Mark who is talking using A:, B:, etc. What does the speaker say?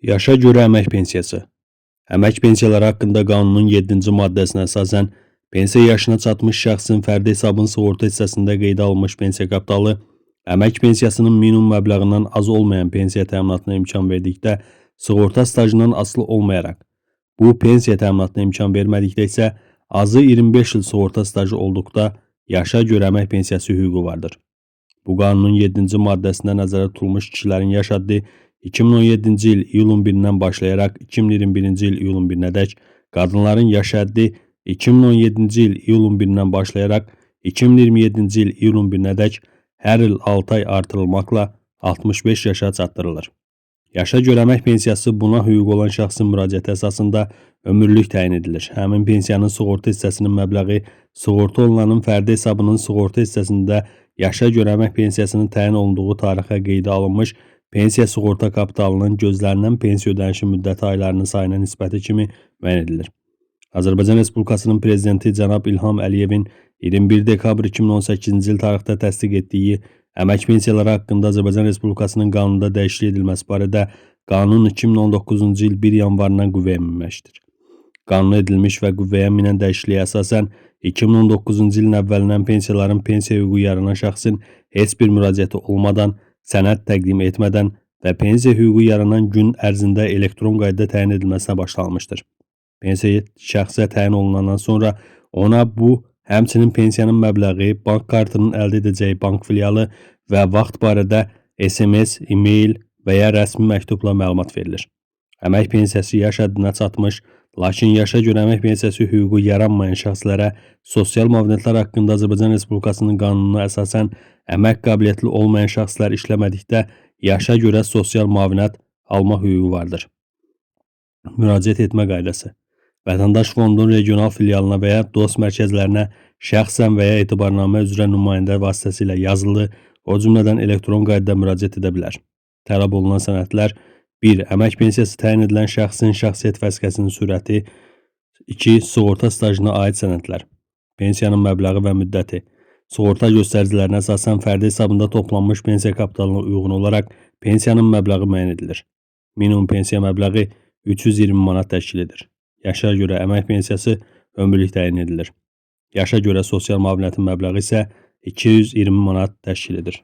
A: Yaşa görə əmək pensiyası. Əmək pensiyaları haqqında qanunun 7-ci maddəsinə əsasən, pensiya yaşına çatmış şəxsin fərdi hesabın sığorta hissəsində qeydə alınmış pensiya kapitalı, əmək pensiyasının minimum məbləğindən az olmayan pensiya təminatına imkan verdikdə, sığorta stajından asılı olmayaraq, bu pensiya təminatına imkan vermədikdə isə, azı 25 il sığorta stajı olduqda, yaşa görə əmək pensiyası hüququ vardır. Bu qanunun 7-ci maddəsində nəzərdə tutulmuş kişilərin yaş həddi 2017-ci il iyulun 1-dən başlayaraq 2021-ci il iyulun 1-nədək, qadınların yaş həddi 2017-ci il iyulun 1-dən başlayaraq 2027-ci il iyulun 1-nədək hər il 6 ay artırılmaqla 65 yaşa çatdırılır. Yaşa görə əmək pensiyası buna hüquq olan şəxsin müraciəti əsasında ömürlük təyin edilir. Həmin pensiyanın sığorta hissəsinin məbləği sığorta olunanın fərdi hesabının sığorta hissəsində yaşa görə əmək pensiyasının təyin olunduğu tarixə qeydə alınmış pensiya sığorta kapitalının gözlənilən pensiya ödənişi müddəti aylarının sayına nisbəti kimi müəyyən edilir. Azərbaycan Respublikasının Prezidenti cənab İlham Əliyevin 21 dekabr 2018-ci il tarixdə təsdiq etdiyi əmək pensiyaları haqqında Azərbaycan Respublikasının qanununda dəyişiklik edilməsi barədə qanun 2019-cu il 1 yanvarından qüvvəyə minmişdir. Qanuna edilmiş və qüvvəyə minən dəyişikliyə əsasən 2019-cu ilin əvvəlindən pensiyaların pensiya hüququ yaranan şəxsin heç bir müraciəti olmadan, sənəd təqdim etmədən və pensiya hüququ yaranan gün ərzində elektron qaydada təyin edilməsinə başlanmışdır. Pensiya şəxsə təyin olunandan sonra ona bu, həmçinin pensiyanın məbləği, bank kartının əldə edəcəyi bank filialı və vaxt barədə SMS, e-mail və ya rəsmi məktubla məlumat verilir. Əmək pensiyası yaş həddinə çatmış, lakin yaşa görə əmək pensiyası hüququ yaranmayan şəxslərə sosial müavinətlər haqqında Azərbaycan Respublikasının qanununa əsasən əmək qabiliyyətli olmayan şəxslər işləmədikdə yaşa görə sosial müavinət alma hüququ vardır. Müraciət etmə qaydası. Vətəndaş fondun regional filialına və ya dost mərkəzlərinə şəxsən və ya etibarnamə üzrə nümayəndə vasitəsilə yazılı, o cümlədən elektron qaydada müraciət edə bilər. Tələb olunan sənədlər: 1. Əmək pensiyası təyin edilən şəxsin şəxsiyyət vəsiqəsinin sürəti. 2. Sığorta stajına aid sənədlər. Pensiyanın məbləği və müddəti. Sığorta göstəricilərinə əsasən fərdi hesabında toplanmış pensiya kapitalına uyğun olaraq pensiyanın məbləği müəyyən edilir. Minimum pensiya məbləği 320 manat təşkil edir. Yaşa görə əmək pensiyası ömürlük təyin edilir. Yaşa görə sosial müavinətin məbləği isə 220 manat təşkil edir.